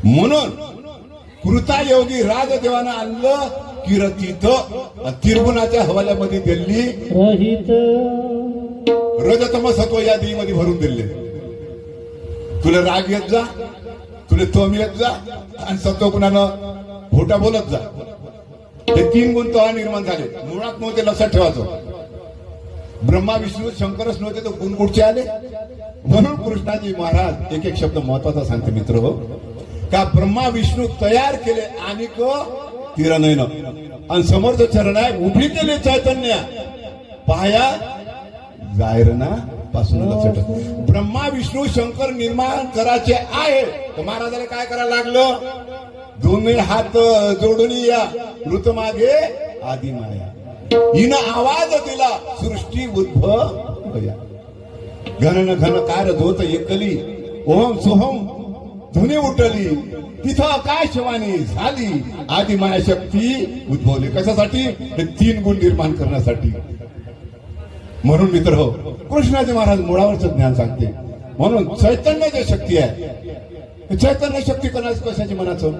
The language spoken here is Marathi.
म्हणून कृतायोगी राजदेवानं आणलं किरतीत त्रिगुणाच्या हवाल्यामध्ये दिल्ली रहित रजतम सत्व या देवीमध्ये भरून दिले. तुला राग येत जा, तुला तम येत जा आणि सत्वगुणानं खोटा बोलत जा. हे 3 गुण तेव्हा निर्माण झाले. मुळात नव्हते, लक्षात ठेवायचं. ब्रह्मा विष्णू शंकरच नव्हते तर गुण कुठचे आले. म्हणून कृष्णाजी महाराज एक शब्द महत्वाचा सांगते मित्र हो, का ब्रह्मा विष्णू तयार केले आणि तिरनयन आणि समर्थ चरण आहे उभी केले चैतन्य पाया जायरना पासून. लक्षात ठेव, ब्रह्मा विष्णू शंकर निर्माण करायचे आहे तर महाराजाला काय करायला लागलं. दोन्ही हात जोडून या ऋत मागे आदि माया हिनं आवाज दिला सृष्टी उद्भव या. घन घन कार धोत एकली ओम सोहम धुनी उठली तिथं आकाशवाणी झाली आदि माया शक्ती उद्भवली. कशासाठी. हे 3 गुण निर्माण करण्यासाठी. म्हणून मित्र हो, कृष्णाजी महाराज मुळावरच ज्ञान सांगते. म्हणून चैतन्य जे शक्ती आहे, चैतन्य शक्ती कशाची म्हणायचं.